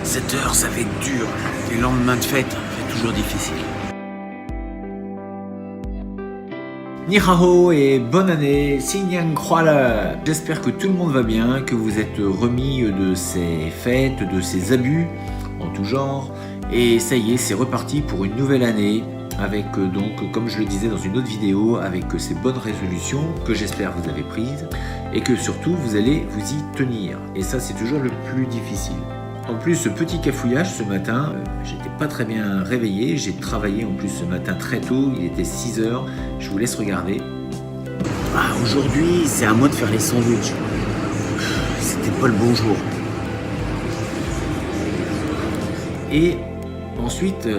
cette heure, ça va être dur. Les lendemains de fête, c'est toujours difficile. Ni hao et bonne année, Xinyan Kuala. J'espère que tout le monde va bien, que vous êtes remis de ces fêtes, de ces abus en tout genre. Et ça y est, c'est reparti pour une nouvelle année avec donc, comme je le disais dans une autre vidéo, avec ces bonnes résolutions que j'espère vous avez prises et que surtout vous allez vous y tenir. Et ça, c'est toujours le plus difficile. En plus, ce petit cafouillage ce matin, j'étais pas très bien réveillé. J'ai travaillé en plus ce matin très tôt, il était 6h. Je vous laisse regarder. Ah, aujourd'hui, c'est à moi de faire les sandwichs. C'était pas le bon jour. Et ensuite,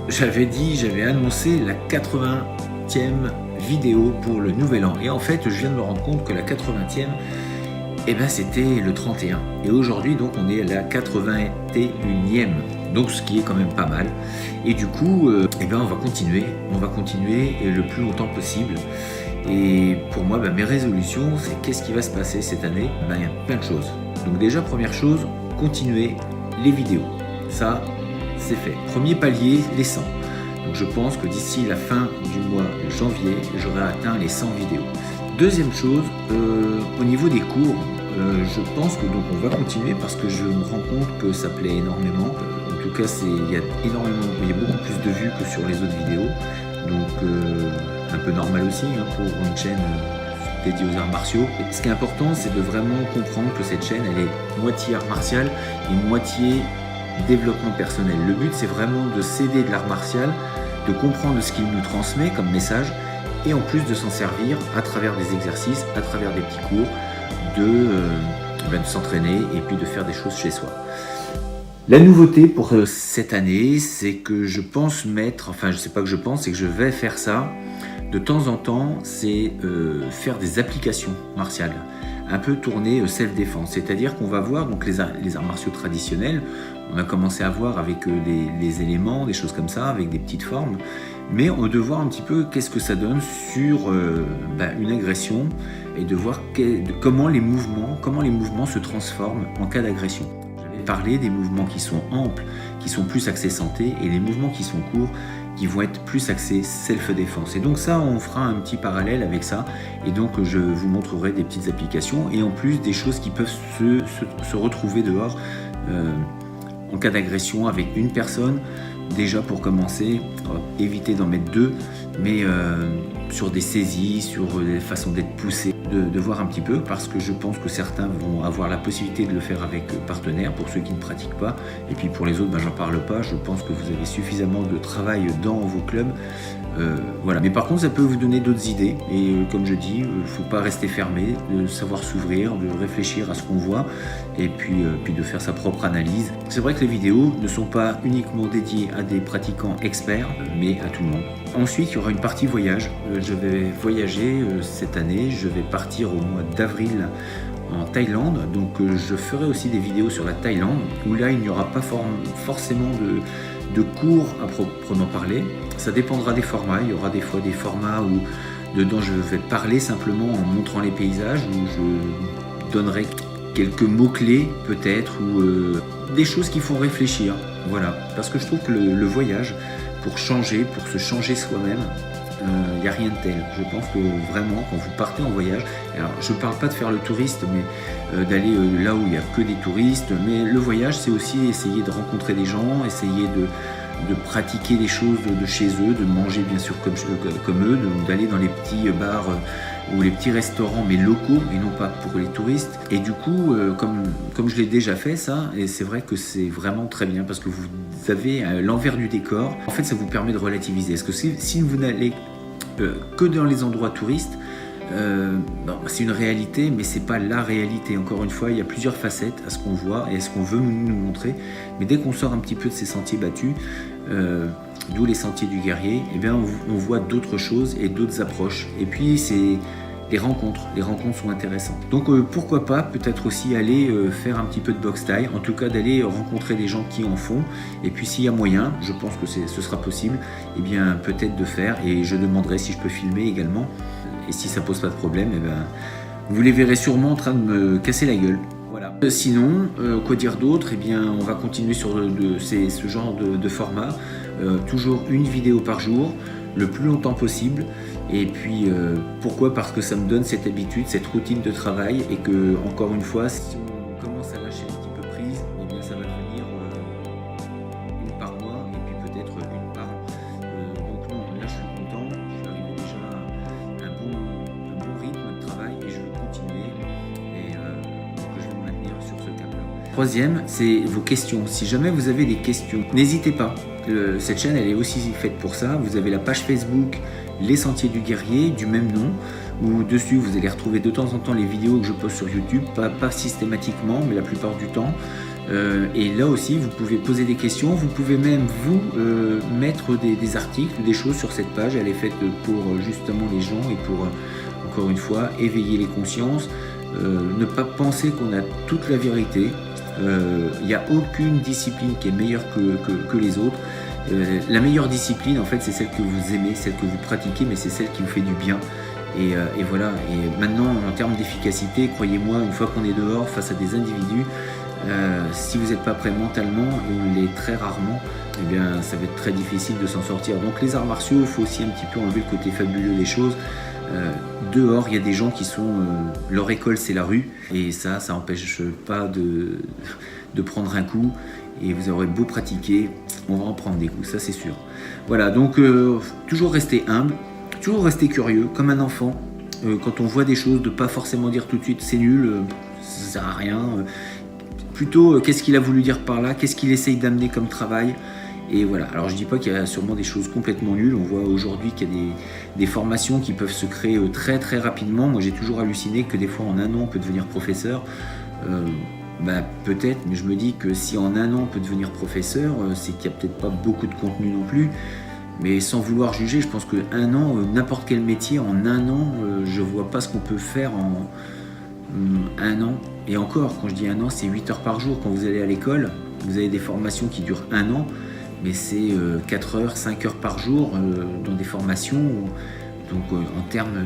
j'avais annoncé la 80e vidéo pour le nouvel an. Et en fait, je viens de me rendre compte que la 80e, eh ben, c'était le 31. Et aujourd'hui, donc, on est à la 81e. Donc, ce qui est quand même pas mal. Et du coup, eh ben, on va continuer le plus longtemps possible. Et pour moi, ben, mes résolutions, c'est qu'est-ce qui va se passer cette année? Ben, il y a plein de choses. Donc déjà, première chose, continuer les vidéos. Ça, c'est fait. Premier palier, les 100. Donc je pense que d'ici la fin du mois de janvier, j'aurai atteint les 100 vidéos. Deuxième chose, au niveau des cours, je pense que donc on va continuer parce que je me rends compte que ça plaît énormément. En tout cas, il y a beaucoup plus de vues que sur les autres vidéos. Donc un peu normal aussi pour une chaîne dédiée aux arts martiaux. Et ce qui est important, c'est de vraiment comprendre que cette chaîne, elle est moitié art martial et moitié développement personnel. Le but, c'est vraiment de s'aider de l'art martial, de comprendre ce qu'il nous transmet comme message et en plus de s'en servir à travers des exercices, à travers des petits cours, de s'entraîner et puis de faire des choses chez soi. La nouveauté pour cette année, c'est que je pense c'est que je vais faire ça de temps en temps, c'est faire des applications martiales, un peu tournées self-défense, c'est-à-dire qu'on va voir donc les arts martiaux traditionnels. On a commencé à voir avec les éléments, des choses comme ça, avec des petites formes, mais on veut voir un petit peu qu'est-ce que ça donne sur une agression et de voir comment les mouvements se transforment en cas d'agression. J'avais parlé des mouvements qui sont amples, qui sont plus axés santé, et les mouvements qui sont courts, qui vont être plus axés self-défense. Et donc ça, on fera un petit parallèle avec ça, et donc je vous montrerai des petites applications, et en plus des choses qui peuvent se retrouver dehors, en cas d'agression avec une personne, déjà pour commencer, éviter d'en mettre deux, mais sur des saisies, sur des façons d'être poussé, de voir un petit peu, parce que je pense que certains vont avoir la possibilité de le faire avec partenaires, pour ceux qui ne pratiquent pas, et puis pour les autres, j'en parle pas, je pense que vous avez suffisamment de travail dans vos clubs. Voilà. Mais par contre, ça peut vous donner d'autres idées, et comme je dis, il ne faut pas rester fermé, de savoir s'ouvrir, de réfléchir à ce qu'on voit, et puis de faire sa propre analyse. C'est vrai que les vidéos ne sont pas uniquement dédiées à des pratiquants experts, mais à tout le monde. Ensuite, il y aura une partie voyage. Je vais voyager cette année, je vais partir au mois d'avril en Thaïlande, donc je ferai aussi des vidéos sur la Thaïlande, où là, il n'y aura pas forcément de cours à proprement parler. Ça dépendra des formats. Il y aura des fois des formats où dedans je vais parler simplement en montrant les paysages, où je donnerai quelques mots-clés peut-être, ou des choses qui font réfléchir. Voilà, parce que je trouve que le voyage, pour se changer soi-même, il n'y a rien de tel. Je pense que vraiment, quand vous partez en voyage, alors je ne parle pas de faire le touriste, mais d'aller là où il n'y a que des touristes, mais le voyage, c'est aussi essayer de rencontrer des gens, essayer de pratiquer des choses de chez eux, de manger bien sûr comme eux, d'aller dans les petits bars ou les petits restaurants mais locaux et non pas pour les touristes. Et du coup, comme je l'ai déjà fait ça, et c'est vrai que c'est vraiment très bien parce que vous avez l'envers du décor. En fait, ça vous permet de relativiser. Parce que si vous n'allez que dans les endroits touristes, c'est une réalité, mais c'est pas la réalité. Encore une fois, il y a plusieurs facettes à ce qu'on voit et à ce qu'on veut nous montrer. Mais dès qu'on sort un petit peu de ces sentiers battus, d'où les sentiers du guerrier, eh bien on voit d'autres choses et d'autres approches. Et puis c'est les rencontres sont intéressantes. Donc pourquoi pas peut-être aussi aller faire un petit peu de boxe thaï, en tout cas d'aller rencontrer des gens qui en font. Et puis s'il y a moyen, je pense que ce sera possible, eh bien peut-être de faire, et je demanderai si je peux filmer également. Et si ça pose pas de problème, eh ben, vous les verrez sûrement en train de me casser la gueule. Voilà. Sinon, quoi dire d'autre? Eh bien, on va continuer sur ce genre de format. Toujours une vidéo par jour, le plus longtemps possible. Et puis, pourquoi? Parce que ça me donne cette habitude, cette routine de travail, et que, encore une fois, si on commence à lâcher un petit peu prise, eh bien, ça va devenir une par mois, et puis peut-être une par an. Donc non, là je suis content, je suis arrivé déjà à un bon rythme de travail, et je veux continuer, et donc je vais me maintenir sur ce cap-là. Troisième, c'est vos questions. Si jamais vous avez des questions, n'hésitez pas. Cette chaîne, elle est aussi faite pour ça. Vous avez la page Facebook Les Sentiers du Guerrier, du même nom, où dessus vous allez retrouver de temps en temps les vidéos que je poste sur YouTube, pas systématiquement, mais la plupart du temps. Et là aussi, vous pouvez poser des questions, vous pouvez même vous mettre des articles, des choses sur cette page. Elle est faite pour justement les gens, et pour, encore une fois, éveiller les consciences, ne pas penser qu'on a toute la vérité. Il n'y a aucune discipline qui est meilleure que les autres. La meilleure discipline, en fait, c'est celle que vous aimez, celle que vous pratiquez, mais c'est celle qui vous fait du bien. Et voilà. Et maintenant, en termes d'efficacité, croyez-moi, une fois qu'on est dehors face à des individus, si vous n'êtes pas prêt mentalement, et on l'est très rarement, eh bien, ça va être très difficile de s'en sortir. Donc les arts martiaux, il faut aussi un petit peu enlever le côté fabuleux des choses. Dehors, il y a des gens qui sont... leur école, c'est la rue, et ça n'empêche pas de prendre un coup, et vous aurez beau pratiquer, on va en prendre des coups, ça c'est sûr. Voilà, donc toujours rester humble, toujours rester curieux, comme un enfant. Quand on voit des choses, de pas forcément dire tout de suite c'est nul, ça sert à rien. Plutôt, qu'est-ce qu'il a voulu dire par là, qu'est-ce qu'il essaye d'amener comme travail. Et voilà, alors je dis pas qu'il y a sûrement des choses complètement nulles. On voit aujourd'hui qu'il y a des formations qui peuvent se créer très très rapidement. Moi j'ai toujours halluciné que des fois en un an on peut devenir professeur. Peut-être, mais je me dis que si en un an on peut devenir professeur, c'est qu'il n'y a peut-être pas beaucoup de contenu non plus. Mais sans vouloir juger, je pense qu'un an, n'importe quel métier, en un an, je vois pas ce qu'on peut faire en un an. Et encore, quand je dis un an, c'est 8 heures par jour. Quand vous allez à l'école, vous avez des formations qui durent un an, mais c'est 4 heures, 5 heures par jour dans des formations. Donc en termes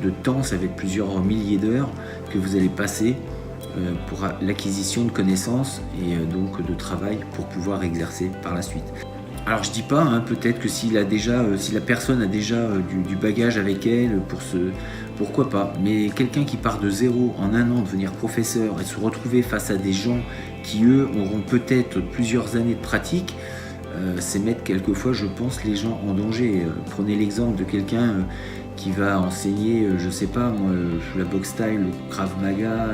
de temps, ça va être plusieurs milliers d'heures que vous allez passer pour l'acquisition de connaissances et donc de travail pour pouvoir exercer par la suite. Alors je dis pas, peut-être que si la personne a déjà du bagage avec elle, pourquoi pas. Mais quelqu'un qui part de zéro en un an, devenir professeur et se retrouver face à des gens qui eux auront peut-être plusieurs années de pratique, c'est mettre quelquefois, je pense, les gens en danger. Prenez l'exemple de quelqu'un qui va enseigner, je sais pas moi, la boxe style, le Krav Maga,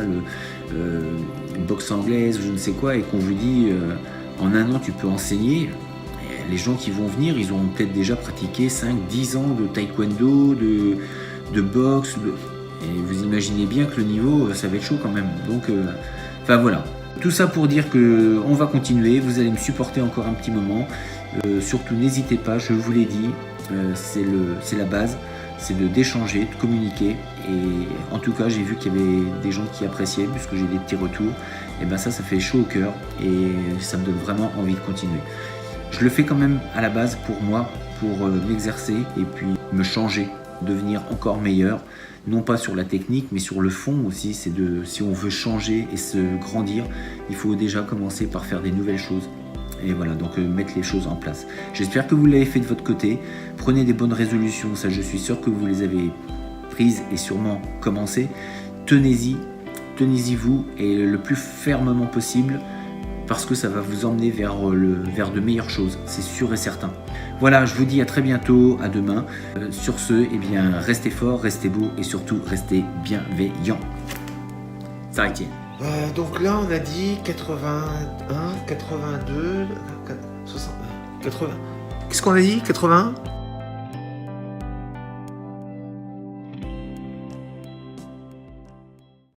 une boxe anglaise, je ne sais quoi, et qu'on vous dit en un an tu peux enseigner. Les gens qui vont venir, ils ont peut-être déjà pratiqué 5-10 ans de taekwondo, de boxe, et vous imaginez bien que le niveau, ça va être chaud quand même. Donc, enfin voilà. Tout ça pour dire que on va continuer, vous allez me supporter encore un petit moment. Surtout, n'hésitez pas, je vous l'ai dit, c'est la base, c'est d'échanger, de communiquer. Et en tout cas, j'ai vu qu'il y avait des gens qui appréciaient, puisque j'ai des petits retours. Et ben ça fait chaud au cœur, et ça me donne vraiment envie de continuer. Je le fais quand même à la base pour moi, pour m'exercer et puis me changer, devenir encore meilleur. Non pas sur la technique, mais sur le fond aussi. Si on veut changer et se grandir, il faut déjà commencer par faire des nouvelles choses. Et voilà, donc mettre les choses en place. J'espère que vous l'avez fait de votre côté. Prenez des bonnes résolutions, ça je suis sûr que vous les avez prises et sûrement commencé. Tenez-y vous, et le plus fermement possible, parce que ça va vous emmener vers de meilleures choses, c'est sûr et certain. Voilà, je vous dis à très bientôt, à demain. Sur ce, eh bien, restez forts, restez beaux et surtout restez bienveillants. Ça retient. Donc là, on a dit 81, 82, 60, 80. Qu'est-ce qu'on a dit? 81